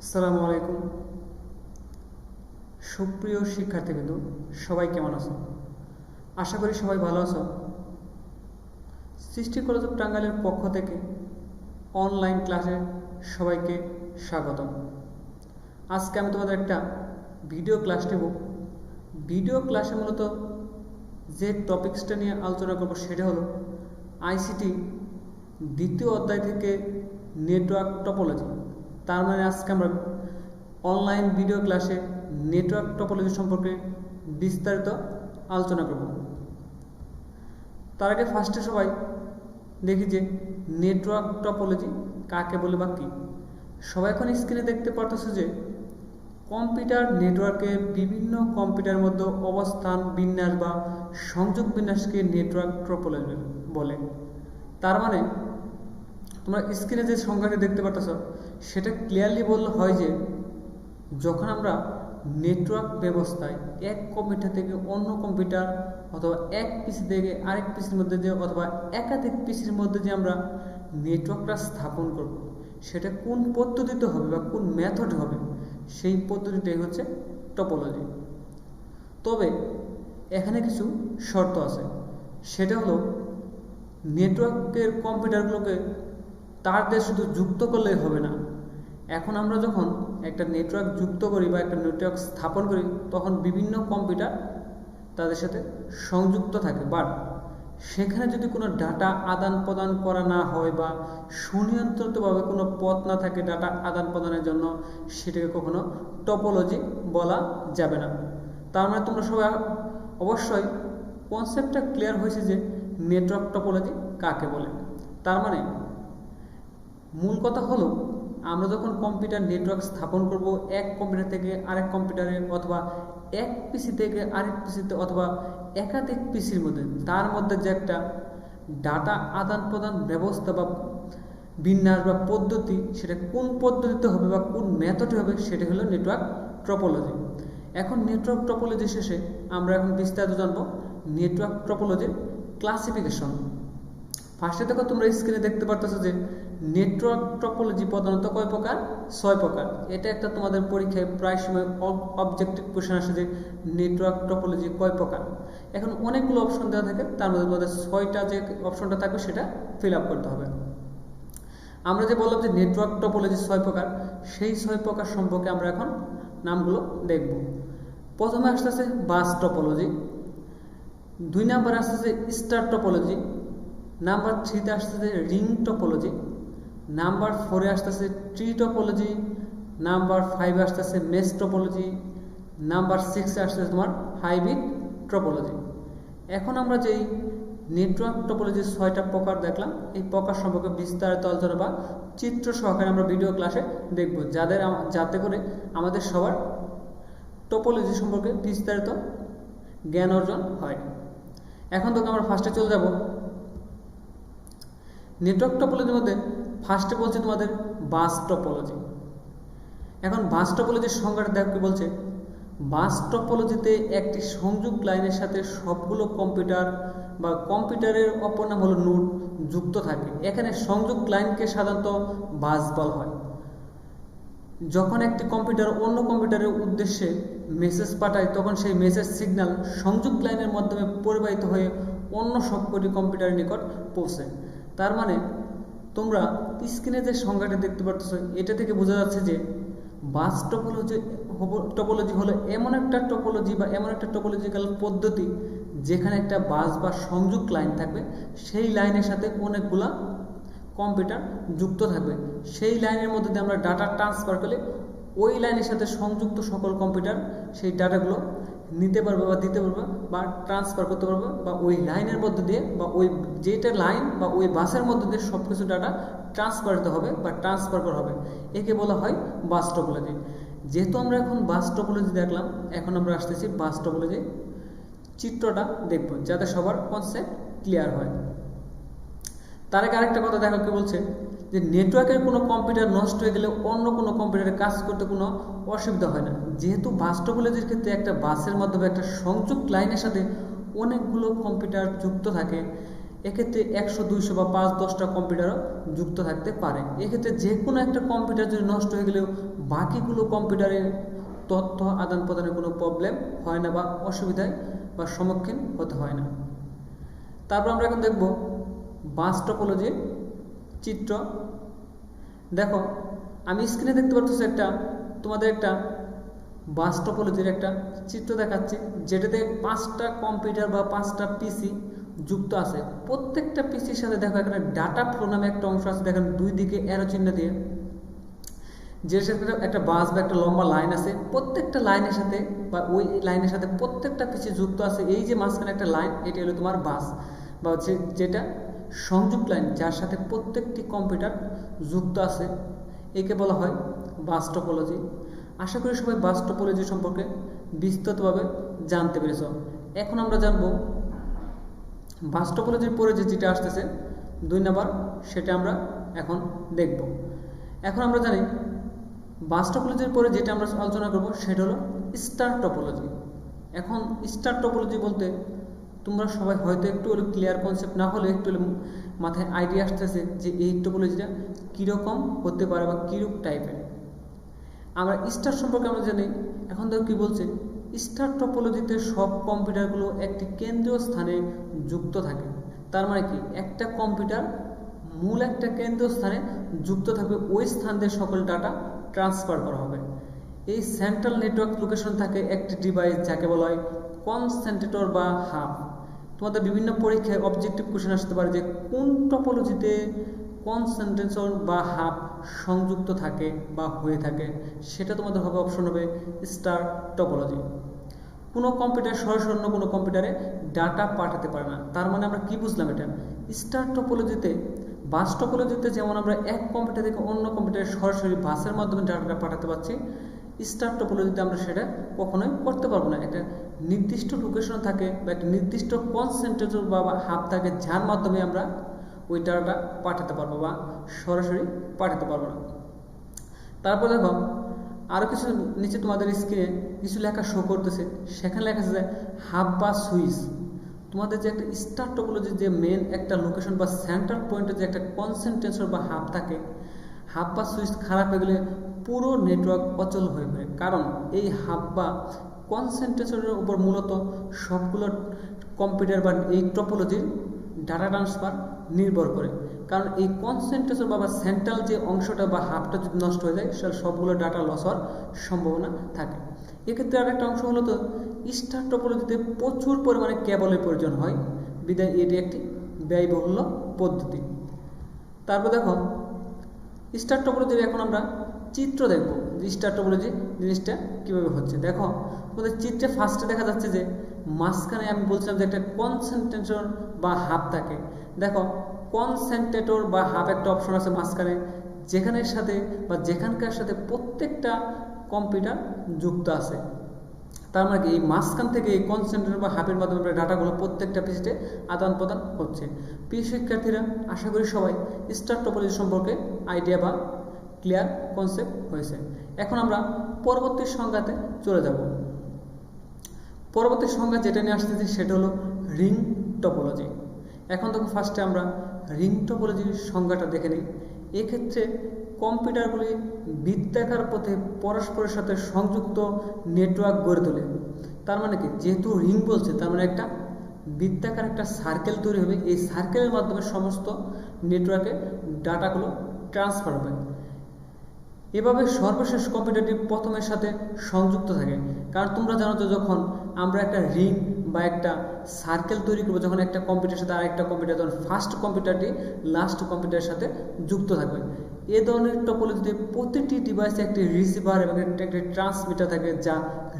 আসসালামু আলাইকুম। সুপ্রিয় শিক্ষার্থীবৃন্দ, সবাই কেমন আছো? আশা করি সবাই ভালো আছো। সৃষ্টি কলেজ অফ টাঙ্গাইলের পক্ষ থেকে অনলাইন ক্লাসে সবাইকে স্বাগতম। আজকে আমি তোমাদের একটা ভিডিও ক্লাস নেব। ভিডিও ক্লাসে মূলত যে টপিক্সটা নিয়ে আলোচনা করব সেটা হলো আইসিটি দ্বিতীয় অধ্যায় থেকে নেটওয়ার্ক টপোলজি। তার মানে আজকে আমরা অনলাইন ভিডিও ক্লাসে নেটওয়ার্ক টপোলজি সম্পর্কে বিস্তারিত আলোচনা করব। তার আগে ফার্স্টে সবাই দেখি যে নেটওয়ার্ক টপোলজি কাকে বলে বা কী। সবাই এখন স্ক্রিনে দেখতে পারতেছে যে কম্পিউটার নেটওয়ার্কে বিভিন্ন কম্পিউটারের মধ্যে অবস্থান বিন্যাস বা সংযোগ বিন্যাসকে নেটওয়ার্ক টপোলজি বলে। তার মানে তোমরা স্ক্রিনে যে সংখ্যাটি দেখতে পারতেছ সেটা ক্লিয়ারলি বললে হয় যে যখন আমরা নেটওয়ার্ক ব্যবস্থায় এক কম্পিউটার থেকে অন্য কম্পিউটার অথবা এক পিসি থেকে আরেক পিসির মধ্যে যে অথবা একাধিক পিসির মধ্যে যে আমরা নেটওয়ার্কটা স্থাপন করব, সেটা কোন পদ্ধতিতে হবে বা কোন মেথড হবে, সেই পদ্ধতিটাই হচ্ছে টপোলজি। তবে এখানে কিছু শর্ত আছে। সেটা হলো নেটওয়ার্কের কম্পিউটারগুলোকে তার দিয়ে শুধু যুক্ত করলেই হবে না। এখন আমরা যখন একটা নেটওয়ার্ক যুক্ত করি বা একটা নেটওয়ার্ক স্থাপন করি তখন বিভিন্ন কম্পিউটার তাদের সাথে সংযুক্ত থাকে, বাট সেখানে যদি কোনো ডাটা আদান প্রদান করা না হয় বা সুনিয়ন্ত্রিতভাবে কোনো পথ না থাকে ডাটা আদান প্রদানের জন্য, সেটাকে কখনো টপোলজি বলা যাবে না। তার মানে তোমরা সবাই অবশ্যই কনসেপ্টটা ক্লিয়ার হয়েছে যে নেটওয়ার্ক টপোলজি কাকে বলে। তার মানে মূল কথা হলো আমরা যখন কম্পিউটার নেটওয়ার্ক স্থাপন করব এক কম্পিউটার থেকে আরেক কম্পিউটারে অথবা এক পিসি থেকে আরেক পিসিতে অথবা একাধিক পিসির মধ্যে, তার মধ্যে যে একটা ডাটা আদান প্রদান ব্যবস্থা বা বিন্যাস বা পদ্ধতি, সেটা কোন পদ্ধতিতে হবে বা কোন মেথডে হবে, সেটা হলো নেটওয়ার্ক টপোলজি। এখন নেটওয়ার্ক টপোলজি শেষে আমরা এখন বিস্তারিত জানবো নেটওয়ার্ক টপোলজির ক্লাসিফিকেশন। ফার্স্টে দেখো তোমরা স্ক্রিনে দেখতে পারতেছো যে নেটওয়ার্ক টপোলজি প্রধানত কয় প্রকার? 6 প্রকার। এটা একটা তোমাদের পরীক্ষায় প্রায় সময় অবজেক্টিভ কোশ্চেন আসে যে নেটওয়ার্ক টপোলজি কয় প্রকার। এখন অনেকগুলো অপশন দেওয়া থাকে, তার মধ্যে তোমাদের 6টা যে অপশনটা থাকবে সেটা ফিল আপ করতে হবে। আমরা যে বললাম যে নেটওয়ার্ক টপোলজি 6 প্রকার, সেই 6 প্রকার সম্পর্কে আমরা এখন নামগুলো দেখব। প্রথমে আসতেছে বাস টপোলজি, 2 নম্বরে আসতেছে স্টার টপোলজি, নাম্বার 3তে আসতেছে রিং টপোলজি, নাম্বার 4-এ আসতেছে ট্রি টপোলজি, নাম্বার 5-এ আসতেছে মেশ টপোলজি, নাম্বার 6-এ আসতেছে তোমার হাইব্রিড টপোলজি। এখন আমরা যেই নেটওয়ার্ক টপোলজির 6টা প্রকার দেখলাম, এই প্রকার সম্পর্কে বিস্তারিত আলোচনা বা চিত্র সহকারে আমরা ভিডিও ক্লাসে দেখব, যাতে করে আমাদের সবার টপোলজি সম্পর্কে বিস্তারিত জ্ঞান অর্জন হয়। এখন তো আমরা ফার্স্টে চলে যাব নেটওয়ার্ক টপোলজির মধ্যে। ফার্স্টে বলছে তোমাদের বাস টপোলজি। এখন বাস টপোলজির সংজ্ঞাটা দেখো কি বলছে। বাস টপোলজিতে একটি সংযোগ লাইনের সাথে সবগুলো কম্পিউটার বা কম্পিউটারের অপর নাম হলো নোড যুক্ত থাকে। এখানে সংযোগ লাইনকে সাধারণত বাস বলা হয়। যখন একটি কম্পিউটার অন্য কম্পিউটারের উদ্দেশ্যে মেসেজ পাঠায় তখন সেই মেসেজ সিগন্যাল সংযোগ লাইনের মাধ্যমে পরিবাহিত হয়ে অন্য সবকটি কম্পিউটারের নিকট পৌঁছায়। তার মানে তোমরা স্ক্রিনে যে সংখ্যাটা দেখতে পাচ্ছ এটা থেকে বোঝা যাচ্ছে যে বাস টপোলজি হলো এমন একটা টপোলজি বা এমন একটা টপোলজিক্যাল পদ্ধতি যেখানে একটা বাস বা সংযোগ লাইন থাকবে, সেই লাইনের সাথে অনেকগুলা কম্পিউটার যুক্ত থাকবে। সেই লাইনের মধ্যে দিয়ে আমরা ডাটা ট্রান্সফার করলে ওই লাইনের সাথে সংযুক্ত সকল কম্পিউটার সেই ডাটাগুলো নিতে পারবে বা দিতে পারবে বা ট্রান্সফার করতে পারবে, বা ওই লাইনের মধ্যে দিয়ে বা ওই যেটা লাইন বা ওই বাসের মধ্যে দিয়ে সব কিছু ডাটা ট্রান্সফার হবে বা ট্রান্সফার করা হবে। একে বলা হয় বাস টপোলজি। যেহেতু আমরা এখন বাস টপোলজি দেখলাম, এখন আমরা আসতেছি বাস টপোলজি চিত্রটা দেখব যাতে সবার কনসেপ্ট ক্লিয়ার হয়। তার আগে আরেকটা কথা দেখো কি বলছে যে নেটওয়ার্কের কোনো কম্পিউটার নষ্ট হয়ে গেলে অন্য কোনো কম্পিউটারে কাজ করতে কোনো অসুবিধা হয় না। যেহেতু বাস টপোলজির ক্ষেত্রে একটা বাসের মাধ্যমে একটা সংযোগ লাইনের সাথে অনেকগুলো কম্পিউটার যুক্ত থাকে, এক্ষেত্রে 100, 200 বা 5-10টা কম্পিউটারও যুক্ত থাকতে পারে। এক্ষেত্রে যে কোনো একটা কম্পিউটার যদি নষ্ট হয়ে গেলেও বাকিগুলো কম্পিউটারের তথ্য আদান প্রদানের কোনো প্রবলেম হয় না বা অসুবিধায় বা সম্মুখীন হতে হয় না। তারপর আমরা এখন দেখব বাস টপোলজির চিত্র। দেখো আমি স্ক্রিনে দেখতে পাচ্ছি তোমাদের একটা বাস টপোলজির একটা চিত্র দেখাচ্ছি, যেটাতে 5টা কম্পিউটার বা 5টা পিসি যুক্ত আছে। প্রত্যেকটা পিসির সাথে দেখো এখানে ডাটা ফ্লো নামে একটা অংশ আছে, দেখেন দুই দিকে অ্যারো চিহ্ন দিয়ে, যে সাথে একটা বাস বা একটা লম্বা লাইন আছে। প্রত্যেকটা লাইনের সাথে বা ওই লাইনের সাথে প্রত্যেকটা পিসি যুক্ত আছে। এই যে মাঝখানে একটা লাইন, এটি হলো তোমার বাস বা যেটা সংযুক্ত লাইন, যার সাথে প্রত্যেকটি কম্পিউটার যুক্ত আছে, একে বলা হয় বাস টপোলজি। আশা করি সবাই বাস টপোলজি সম্পর্কে বিস্তৃতভাবে জানতে পেরেছ। এখন আমরা জানব বাস টপোলজির পরে যেটা আসতেছে 2 নাম্বার, সেটা আমরা এখন দেখব। এখন আমরা জানি বাস টপোলজির পরে যেটা আমরা আলোচনা করব সেটা হলো স্টার টপোলজি। এখন স্টার টপোলজি বলতে তোমরা সবাই হয়তো একটু হলে ক্লিয়ার কনসেপ্ট না হলে একটু হলে মাথায় আইডিয়া আসতেছে যে এই টপোলজিটা কীরকম হতে পারে বা কীরূপ টাইপের। আমরা স্টার সম্পর্কে আমরা জানি। এখন দেখো কী বলছে, স্টার টপোলজিতে সব কম্পিউটারগুলো একটি কেন্দ্রীয় স্থানে যুক্ত থাকে। তার মানে কি, একটা কম্পিউটার মূল একটা কেন্দ্রীয় স্থানে যুক্ত থাকবে, ওই স্থান দিয়ে সকল ডাটা ট্রান্সফার করা হবে। এই সেন্ট্রাল নেটওয়ার্ক লোকেশন থাকে একটি ডিভাইস, যাকে বলা হয় কনসেন্ট্রেটর বা হাব। তোমাদের বিভিন্ন পরীক্ষায় অবজেক্টিভ কোশ্চেন আসতে পারে যে কোন টপোলজিতে কনসেন্ট্রেটর বা হাব সংযুক্ত থাকে বা হয়ে থাকে, সেটা তোমাদের হবে অপশন হবে স্টার টপোলজি। কোনো কম্পিউটার সরাসরি অন্য কোনো কম্পিউটারে ডাটা পাঠাতে পারে না। তার মানে আমরা কি বুঝলাম, এটা স্টার টপোলজিতে বাস টপোলজিতে যেমন আমরা এক কম্পিউটার থেকে অন্য কম্পিউটারে সরাসরি বাসের মাধ্যমে ডাটাটা পাঠাতে পারছি, স্টার টপোলজিতে আমরা সেটা কখনোই করতে পারবো না। একটা নির্দিষ্ট লোকেশন থাকে বা একটা নির্দিষ্ট কনসেন্ট্রেটর বা হাব থাকে, যার মাধ্যমে আমরা ওই ডাটাটা পাঠাতে পারবো বা সরাসরি পাঠাতে পারবো না। তারপর দেখো আরও কিছু নিচে তোমাদের স্ক্রিনে কিছু লেখা শো করতেছে, সেখানে লেখা আছে যে হাব বা সুইচ। তোমাদের যে একটা স্টার টপোলজির যে মেন একটা লোকেশন বা সেন্ট্রাল পয়েন্টের যে একটা কনসেন্ট্রেটর বা হাব থাকে, হাব বা সুইচ খারাপ হয়ে গেলে পুরো নেটওয়ার্ক অচল হয়ে পড়ে। কারণ এই হাব বা কনসেন্ট্রেটরের উপর মূলত সবগুলো কম্পিউটার বা এই টপোলজির ডাটা ট্রান্সফার নির্ভর করে। কারণ এই কনসেন্ট্রেটর বা সেন্ট্রাল যে অংশটা বা হাবটা যদি নষ্ট হয়ে যায়, সেটা সবগুলো ডাটা লস হওয়ার সম্ভাবনা থাকে। এক্ষেত্রে আরেকটা অংশ হলো তো স্টার টপোলজিতে প্রচুর পরিমাণে কেবলের প্রয়োজন হয়, বিধায় এটি একটি ব্যয়বহুল পদ্ধতি। তারপর দেখো স্টার টপোলজির এখন আমরা চিত্র দেখব যে স্টার টপোলজি জিনিসটা কীভাবে হচ্ছে। দেখো তোমাদের চিত্রে ফার্স্টে দেখা যাচ্ছে যে মাঝখানে আমি বলছিলাম যে একটা কনসেন্ট্রেটর বা হাব থাকে। দেখো কনসেন্ট্রেটর বা হাব একটা অপশন আছে মাঝখানে, যেখানের সাথে বা যেখানকার সাথে প্রত্যেকটা কম্পিউটার যুক্ত আছে। তার মানে কি, এই মাঝখান থেকে এই কনসেন্ট্রেটর বা হাবের মাধ্যমে ডাটাগুলো প্রত্যেকটা পিসিতে আদান প্রদান হচ্ছে। প্রিয় শিক্ষার্থীরা, আশা করি সবাই স্টার টপোলজি সম্পর্কে আইডিয়া বা ক্লিয়ার কনসেপ্ট হয়েছে। এখন আমরা পরবর্তী সংজ্ঞাতে চলে যাব। পরবর্তী সংজ্ঞা যেটা নিয়ে আসতেছি সেটা হলো রিং টপোলজি। এখন দেখো ফার্স্টে আমরা রিং টপোলজির সংজ্ঞাটা দেখে নিই। এক্ষেত্রে কম্পিউটারগুলি বৃত্তাকার পথে পরস্পরের সাথে সংযুক্ত নেটওয়ার্ক গড়ে তোলে। তার মানে কি, যেহেতু রিং বলছে তার মানে একটা বৃত্তাকার একটা সার্কেল তৈরি হবে। এই সার্কেলের মাধ্যমে সমস্ত নেটওয়ার্কে ডাটাগুলো ট্রান্সফার হবে। এভাবে সর্বশেষ কম্পিউটারটি প্রথমের সাথে সংযুক্ত থাকে। কারণ তোমরা জানো যে যখন আমরা একটা রিং বা একটা সার্কেল তৈরি করবো, যখন একটা কম্পিউটারের সাথে আরেকটা কম্পিউটার, তখন ফার্স্ট কম্পিউটারটি লাস্ট কম্পিউটারের সাথে যুক্ত থাকবে। এ ধরনের টপোলজিতে প্রতিটি ডিভাইসে একটি রিসিভার এবং একটি ট্রান্সমিটার থাকে, যা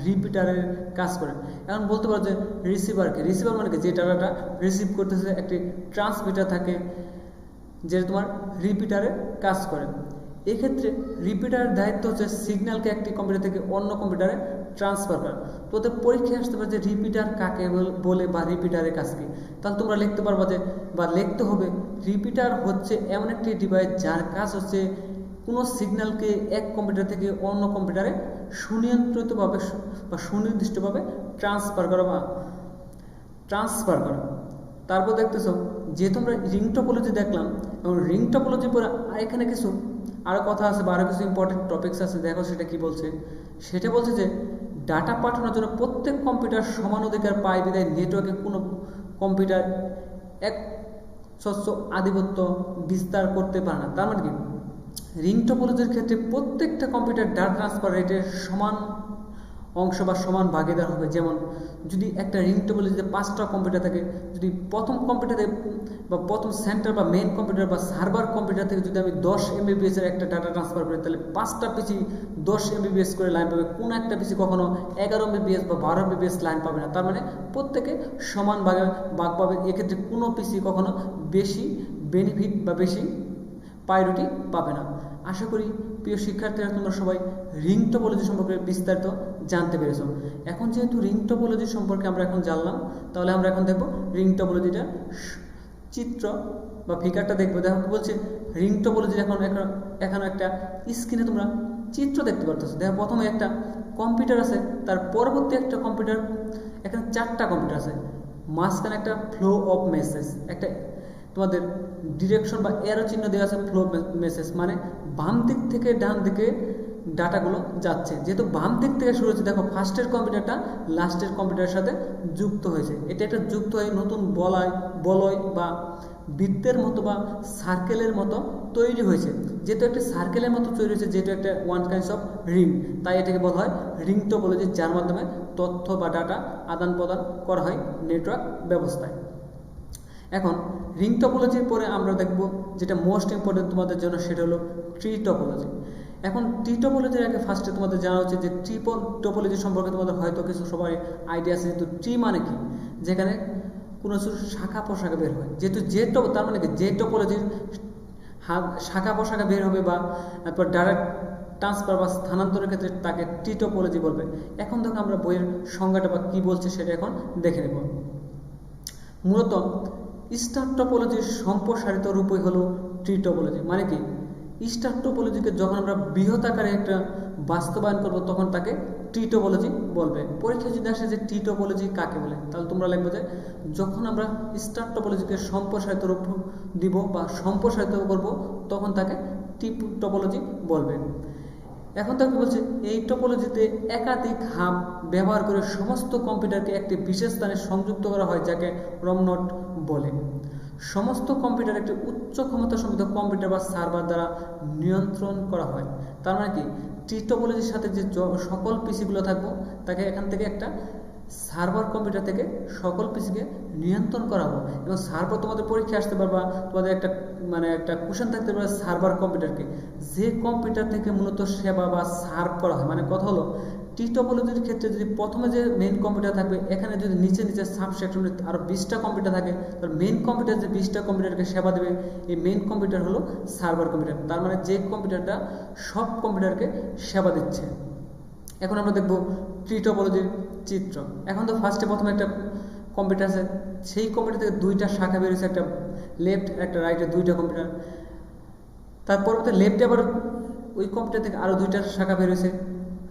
রিপিটারের কাজ করে। এখন বলতে পারো যে রিসিভার মানে কি, যে ডাটাটা রিসিভ করতেছে, একটি ট্রান্সমিটার থাকে যেটা তোমার রিপিটারের কাজ করে। এক্ষেত্রে রিপিটারের দায়িত্ব হচ্ছে সিগন্যালকে একটি কম্পিউটার থেকে অন্য কম্পিউটারে ট্রান্সফার করা। তোদের পরীক্ষায় আসতে পারে যে রিপিটার কাকে বলে বা রিপিটারের কাজ কি। তাহলে তোমরা লিখতে পারবা যে, বা লিখতে হবে, রিপিটার হচ্ছে এমন একটি ডিভাইস যার কাজ হচ্ছে কোনো সিগন্যালকে এক কম্পিউটার থেকে অন্য কম্পিউটারে সুনিয়ন্ত্রিতভাবে বা সুনির্দিষ্টভাবে ট্রান্সফার করা। তারপর দেখতেছ যেহেতু আমরা রিং টপোলজি দেখলাম এবং রিং টপোলজির পরে এখানে কিছু আরও কথা আছে বা আরও কিছু ইম্পর্টেন্ট টপিকস আছে, দেখো সেটা কি বলছে। সেটা বলছে যে ডাটা পাঠানোর জন্য প্রত্যেক কম্পিউটার সমান অধিকার পায়, বিধায় নেটওয়ার্কে কোনো কম্পিউটার এক স্বচ্ছ আধিপত্য বিস্তার করতে পারে না। তার মানে কি, রিং টপোলজির ক্ষেত্রে প্রত্যেকটা কম্পিউটার ডাটা ট্রান্সফার রেটের সমান অংশ বা সমান ভাগিদার হবে। যেমন যদি একটা রিং টপোলজিতে 5টা কম্পিউটার থাকে, যদি প্রথম কম্পিউটারে বা প্রথম সেন্টার বা মেইন কম্পিউটার বা সার্ভার কম্পিউটার থেকে যদি আমি 10 MBPS এর একটা ডাটা ট্রান্সফার করি, তাহলে 5টা পিসি 10 MBPS করে লাইন পাবে, কোনো একটা পিসি কখনো 11 MBPS বা 12 MBPS লাইন পাবে না। তার মানে প্রত্যেকে সমান ভাগে ভাগ পাবে। এক্ষেত্রে কোনো পিসি কখনো বেশি বেনিফিট বা বেশি প্রায়োরিটি পাবে না। আশা করি প্রিয় শিক্ষার্থীরা তোমরা সবাই রিং টপোলজি সম্পর্কে বিস্তারিত জানতে পেরেছ। এখন যেহেতু রিং টপোলজি সম্পর্কে আমরা এখন জানলাম, তাহলে আমরা এখন দেখব রিং টপোলজিটা চিত্র বা ফিগারটা দেখবো। দেখো কি বলছে, রিং টপোলজির এখন একটা স্ক্রিনে তোমরা চিত্র দেখতে পারতেছো। দেখো প্রথমে একটা কম্পিউটার আছে, তার পরবর্তী একটা কম্পিউটার, এখানে 4টা কম্পিউটার আছে, মাঝখানে একটা ফ্লো অফ মেসেজ, একটা তোমাদের ডিরেকশন বা এরো চিহ্ন দেওয়া আছে ফ্লো মেসেজ, মানে বাম দিক থেকে ডান দিকে ডাটাগুলো যাচ্ছে। যেহেতু বাম দিক থেকে শুরু হচ্ছে, দেখো ফার্স্টের কম্পিউটারটা লাস্টের কম্পিউটারের সাথে যুক্ত হয়েছে। এটা একটা যুক্ত হয়ে নতুন বলয় বা বৃত্তের মতো বা সার্কেলের মতো তৈরি হয়েছে। যেহেতু একটা সার্কেলের মতো তৈরি হয়েছে, যেহেতু একটা ওয়ান কাইন্ডস অফ রিং, তাই এটাকে বলা হয় রিং টপোলজি, যার মাধ্যমে তথ্য বা ডাটা আদান প্রদান করা হয় নেটওয়ার্ক ব্যবস্থায়। এখন রিং টপোলজির পরে আমরা দেখব যেটা মোস্ট ইম্পর্টেন্ট তোমাদের জন্য, সেটা হলো ট্রি টপোলজি। এখন ট্রি টপোলজির আগে ফার্স্টে তোমাদের জানা উচিত যে ট্রি টপোলজি সম্পর্কে তোমাদের হয়তো কিছু সবাই আইডিয়া আছে। যেহেতু ট্রি মানে কি, যেখানে কোনো কিছু শাখা প্রশাখা বের হয়, যেহেতু তার মানে কি যে টপোলজির শাখা প্রশাখা বের হবে বা তারপর ডাইরেক্ট ট্রান্সফার বা স্থানান্তরের ক্ষেত্রে তাকে ট্রি টপোলজি বলবে। এখন দেখো আমরা বইয়ের সংজ্ঞাটা বা কী বলছে সেটা এখন দেখে নেব। মূলত স্টার টপোলজির সম্প্রসারিত রূপই হলো ট্রি টপোলজি। মানে কি, স্টার টপোলজিকে যখন আমরা বৃহৎ আকারে একটা বাস্তবায়ন করব, তখন তাকে ট্রি টপোলজি বলবে। পরীক্ষা যদি আসে যে ট্রি টপোলজি কাকে বলে, তাহলে তোমরা লিখবে যে যখন আমরা স্টার টপোলজিকে সম্প্রসারিত রূপ দিব বা সম্প্রসারিত করব, তখন তাকে ট্রি টপোলজি বলবে। এখন তাকে বলছে এই টপোলজিতে একাধিক হাব ব্যবহার করে সমস্ত কম্পিউটারকে একটি বিশেষ স্থানে সংযুক্ত করা হয়, যাকে রম নোড বলে। সমস্ত কম্পিউটার একটি উচ্চ ক্ষমতা সমৃদ্ধ কম্পিউটার বা সার্ভার দ্বারা নিয়ন্ত্রণ করা হয়। তার মানে কি, ট্রি টপোলজির সাথে যে সকল পিসিগুলো থাকবো, তাকে এখান থেকে একটা সার্ভার কম্পিউটার থেকে সকল পিসিকে নিয়ন্ত্রণ করা হবে। এবং সার্ভার তোমাদের পরীক্ষা আসতে পারবা, তোমাদের একটা কোশ্চেন থাকতে পারে সার্ভার কম্পিউটারকে, যে কম্পিউটার থেকে মূলত সেবা বা সার্ভ করা হয়। মানে কথা হলো, ট্রি টপোলজির ক্ষেত্রে যদি প্রথমে যে মেইন কম্পিউটার থাকবে, এখানে যদি নিচে সাবসেকশনে আরও 20টা কম্পিউটার থাকে, তাহলে মেইন কম্পিউটার যে 20টা কম্পিউটারকে সেবা দেবে, এই মেইন কম্পিউটার হলো সার্ভার কম্পিউটার। তার মানে যে কম্পিউটারটা সব কম্পিউটারকে সেবা দিচ্ছে। এখন আমরা দেখব ট্রি টপোলজির চিত্র। এখন তো প্রথমে একটা কম্পিউটার আছে, সেই কম্পিউটার থেকে 2টা শাখা বেরিয়েছে, একটা লেফট একটা রাইটে 2টা কম্পিউটার। তারপর লেফটে আবার ওই কম্পিউটার থেকে আরও 2টা শাখা বেরিয়েছে,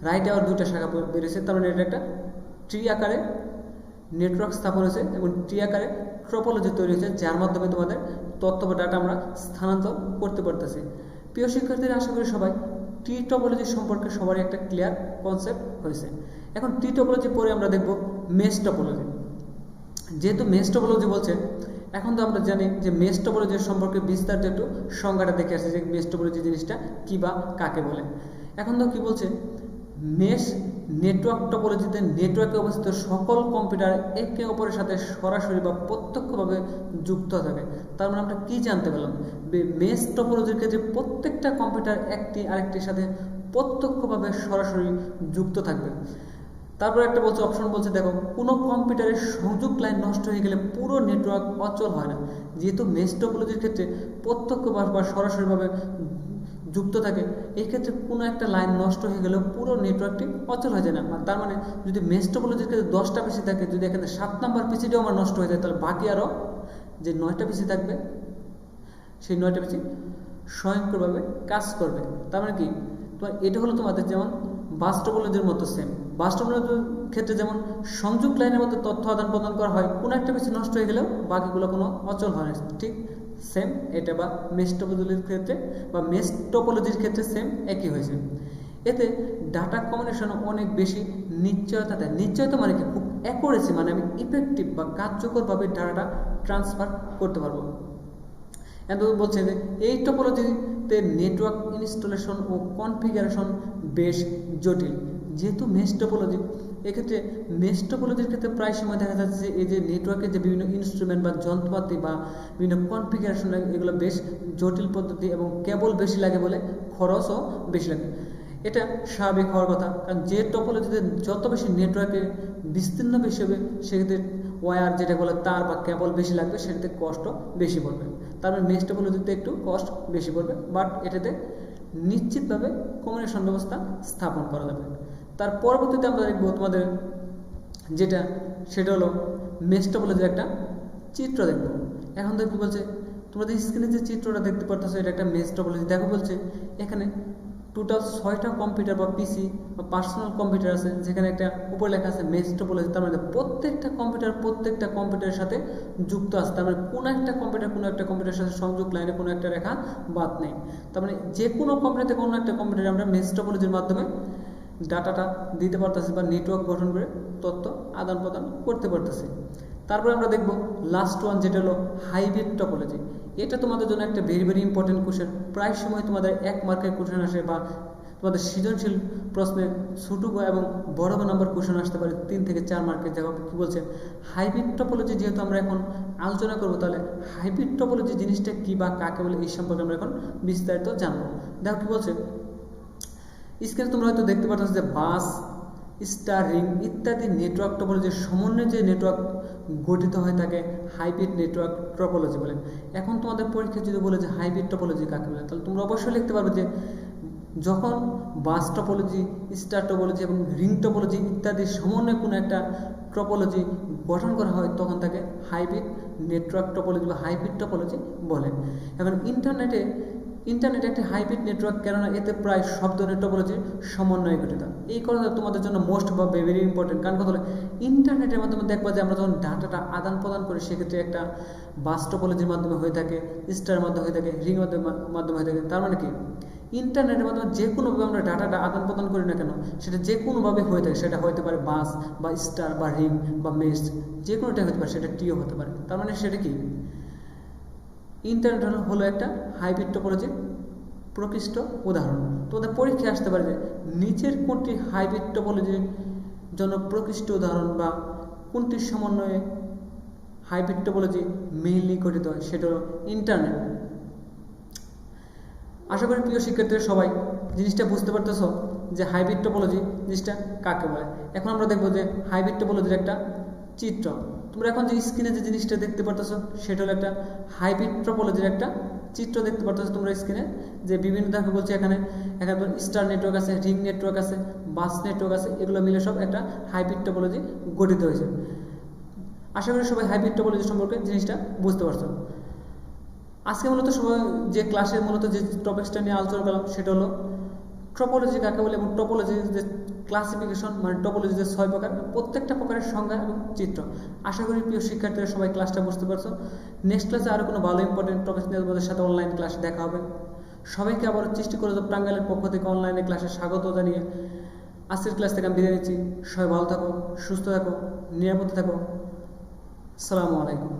রাইটে আবার 2টা শাখা বেরিয়েছে। তার মানে এটা একটা ট্রি আকারে নেটওয়ার্ক স্থাপন হয়েছে এবং ট্রি আকারে টপোলজি তৈরি হয়েছে, যার মাধ্যমে তোমাদের তথ্য বা ডাটা আমরা স্থানান্তর করতে পারতেছি। প্রিয় শিক্ষার্থীরা, আশা করি সবাই ট্রি টপোলজি সম্পর্কে সবারই একটা ক্লিয়ার কনসেপ্ট হয়েছে। এখন ট্রি টপোলজি পরে আমরা দেখব মেশ টপোলজি। যেহেতু মেশ টপোলজি বলছে, এখন তো আমরা জানি যে মেশ টপোলজির সম্পর্কে বিস্তারিত একটু সংজ্ঞাটা দেখে আসছে যে মেশ টপোলজি জিনিসটা কী বা কাকে বলে। এখন তো কি বলছে, মেশ নেটওয়ার্ক টপোলজিতে নেটওয়ার্কে অবস্থিত সকল কম্পিউটার একে অপরের সাথে সরাসরি বা প্রত্যক্ষভাবে যুক্ত থাকে। তার মানে আমরা কি জানতে পারলাম, মেশ টপোলজির ক্ষেত্রে প্রত্যেকটা কম্পিউটার একটি আরেকটির সাথে প্রত্যক্ষভাবে সরাসরি যুক্ত থাকবে। তারপর একটা বলছে অপশন বলছে, দেখো কোনো কম্পিউটারের সংযোগ লাইন নষ্ট হয়ে গেলে পুরো নেটওয়ার্ক অচল হয় না। যেহেতু মেশ টপোলজির ক্ষেত্রে প্রত্যক্ষ বা সরাসরিভাবে যুক্ত থাকে, এই ক্ষেত্রে কোনো একটা লাইন নষ্ট হয়ে গেলেও পুরো নেটওয়ার্কটি অচল হয়ে যায় না। তার মানে যদি মেশ টপোলজির ক্ষেত্রে 10টা পিসি থাকে, যদি এখানে 7 নম্বর পিসিটাও আমার নষ্ট হয়ে যায়, তাহলে বাকি আরও যে 9টা পিসি থাকবে, সেই 9টা পিসি স্বয়ংক্রিয়ভাবে কাজ করবে। তার মানে কি, তোমার এটা হলো তোমাদের যেমন বাস টপোলজির মতো সেম। বাস টপোলজি ক্ষেত্রে যেমন সংযোগ লাইনের মধ্যে তথ্য আদান প্রদান করা হয়, কোনো একটা কিছু নষ্ট হয়ে গেলেও বাকিগুলো কোনো অচল হয় না, ঠিক সেম এটা বা মেশ টপোলজির ক্ষেত্রে বা মেশ টপোলজির ক্ষেত্রে সেম একই হয়েছে। এতে ডাটা কমিউনিকেশন অনেক বেশি নিশ্চয়তা দেয়। নিশ্চয়তা মানে কি, খুব অ্যাকুরেসি, মানে আমি ইফেক্টিভ বা কার্যকরভাবে ডাটাটা ট্রান্সফার করতে পারবো। এখন বলছে যে এই টপোলজিতে নেটওয়ার্ক ইনস্টলেশন ও কনফিগারেশন বেশ জটিল। যেহেতু মেশ টপোলজি, এক্ষেত্রে মেশ টপোলজির ক্ষেত্রে প্রায় সময় দেখা যাচ্ছে যে এই যে নেটওয়ার্কের যে বিভিন্ন ইনস্ট্রুমেন্ট বা যন্ত্রপাতি বা বিভিন্ন কনফিগারেশন লাগে, এগুলো বেশ জটিল পদ্ধতি এবং কেবল বেশি লাগে বলে খরচও বেশি লাগে। এটা স্বাভাবিক হওয়ার কথা, কারণ যে টপোলজিতে যত বেশি নেটওয়ার্কের বিস্তীর্ণ বেশি হবে, সেক্ষেত্রে ওয়্যার যেটা বলে তার বা কেবল বেশি লাগবে, সেটাতে কষ্ট বেশি পড়বে। তারপরে মেশ টপোলজিতে একটু কষ্ট বেশি পড়বে, বাট এটাতে নিশ্চিতভাবে কমিউনিকেশন ব্যবস্থা স্থাপন করা যাবে। তার পরবর্তীতে আমরা দেখবো তোমাদের যেটা, সেটা হলো মেশ টপোলজির একটা চিত্র দেখবো। এখন দেখো বলছে তোমাদের স্ক্রিনে যে চিত্রটা দেখতে পারতেছো, এটা একটা মেশ টপোলজি। দেখো বলছে এখানে টোটাল 6টা কম্পিউটার বা পিসি বা পার্সোনাল কম্পিউটার আছে, যেখানে একটা উপরে লেখা আছে মেশ টপোলজি। তার মানে প্রত্যেকটা কম্পিউটারের সাথে যুক্ত আছে। তার মানে কোনো একটা কম্পিউটারের সাথে সংযোগ লাইনে কোনো একটা রেখা বাদ নেই। তার মানে যে কোনো কম্পিউটার থেকে অন্য একটা কম্পিউটারে আমরা মেশ টপোলজির মাধ্যমে ডাটাটা দিতে পারতেছি বা নেটওয়ার্ক গঠন করে তথ্য আদান প্রদান করতে পারতেছি। তারপরে আমরা দেখব লাস্ট ওয়ান, যেটা হলো হাইব্রিড টপোলজি। এটা তোমাদের জন্য একটা ভেরি ইম্পর্টেন্ট কোশ্চেন। প্রায় সময় তোমাদের 1 মার্কের কোশ্চেন আসে বা তোমাদের সৃজনশীল প্রশ্নে ছোট এবং বড় নম্বর কোশ্চেন আসতে পারে 3 থেকে 4 মার্কের। দেখো কি বলছে, হাইব্রিড টপোলজি যেহেতু আমরা এখন আলোচনা করব, তাহলে হাইব্রিড টপোলজি জিনিসটা কি বা কাকে বলে এই সম্পর্কে আমরা এখন বিস্তারিত জানবো। দেখো কি বলছে, স্ক্রিনে তোমরা হয়তো দেখতে পাচ্ছ যে বাস, স্টার, রিং ইত্যাদি নেটওয়ার্ক টপোলজির সমন্বয়ে যে নেটওয়ার্ক গঠিত হয়ে থাকে হাইব্রিড নেটওয়ার্ক টপোলজি বলে। এখন তোমাদের পরীক্ষা যদি বলে যে হাইব্রিড টপোলজি কাকে বলে, তাহলে তোমরা অবশ্যই লিখতে পারবে যে যখন বাস টপোলজি, স্টার টপোলজি এবং রিং টপোলজি ইত্যাদির সমন্বয়ে কোনো একটা টপোলজি গঠন করা হয়, তখন তাকে হাইব্রিড নেটওয়ার্ক টপোলজি বা হাইব্রিড টপোলজি বলে। এখন ইন্টারনেটে একটি হাইব্রিড নেটওয়ার্ক, কেননা এতে প্রায় সব ধরনের টপোলজির সমন্বয় ঘটিত। এই কারণে তোমাদের জন্য মোস্ট বা ভেরি ইম্পর্টেন্ট। কারণ কথা হলো ইন্টারনেটের মাধ্যমে দেখবা যে আমরা যখন ডাটাটা আদান প্রদান করি, সেক্ষেত্রে একটা বাস টপোলজির মাধ্যমে হয়ে থাকে, স্টারের মাধ্যমে হয়ে থাকে, রিং মাধ্যমে হয়ে থাকে। তার মানে কি, ইন্টারনেটের মাধ্যমে যে কোনোভাবে আমরা ডাটাটা আদান প্রদান করি না কেন, সেটা যে কোনোভাবে হয়ে থাকে। সেটা হতে পারে বাস বা স্টার বা রিং বা মেশ, যে কোনোটাই হতে পারে, সেটা টিও হতে পারে। তার মানে সেটা কি, ইন্টারনেট হলো একটা হাইব্রিড টপোলজির প্রকৃষ্ট উদাহরণ। তোমাদের পরীক্ষায় আসতে পারে যে নিচের কোনটি হাইব্রিড টপোলজির জন্য প্রকৃষ্ট উদাহরণ বা কোনটির সমন্বয়ে হাইব্রিড টপোলজি মেইনলি গঠিত হয়, সেটা হলো ইন্টারনেট। আশা করি প্রিয় শিক্ষার্থীরা সবাই জিনিসটা বুঝতে পারতেছো যে হাইব্রিড টপোলজি জিনিসটা কাকে বলে। এখন আমরা দেখবো যে হাইব্রিড টপোলজির একটা চিত্র। তোমরা এখন যে স্ক্রিনে যে জিনিসটা দেখতে পারতেছো, সেটা হলো একটা হাইব্রিড টপোলজির একটা চিত্র দেখতে পারতেছো তোমরা স্ক্রিনে। যে বিভিন্ন দেখো বলছে এখানে স্টার নেটওয়ার্ক আছে, রিং নেটওয়ার্ক আছে, বাস নেটওয়ার্ক আছে, এগুলো মিলে সব একটা হাইব্রিড টপোলজি গঠিত হয়েছে। আশা করি সবাই হাইব্রিড টপোলজি সম্পর্কে জিনিসটা বুঝতে পারছো। আজকে মূলত সবাই যে ক্লাসের মূলত যে টপিকসটা নিয়ে আলোচনা করলাম, সেটা হলো টপোলজি কাকে বলে এবং টপোলজির যে ক্লাসিফিকেশন, মানে টপোলজি যে 6 প্রকার, প্রত্যেকটা প্রকারের সংজ্ঞা এবং চিত্র। আশা করি প্রিয় শিক্ষার্থীরা সবাই ক্লাসটা বুঝতে পারছো। নেক্সট ক্লাসে আরও কোনো ভালো ইম্পর্টেন্ট টপিক নিয়ে তোমাদের সাথে অনলাইন ক্লাসে দেখা হবে। সবাইকে আবার সৃষ্টি করে টাঙ্গাইলের পক্ষ থেকে অনলাইনে ক্লাসে স্বাগত জানিয়ে আজকের ক্লাস থেকে আমি বিদায় নিচ্ছি। সবাই ভালো থাকো, সুস্থ থাকো, নিরাপদে থাকো। আসসালামু আলাইকুম।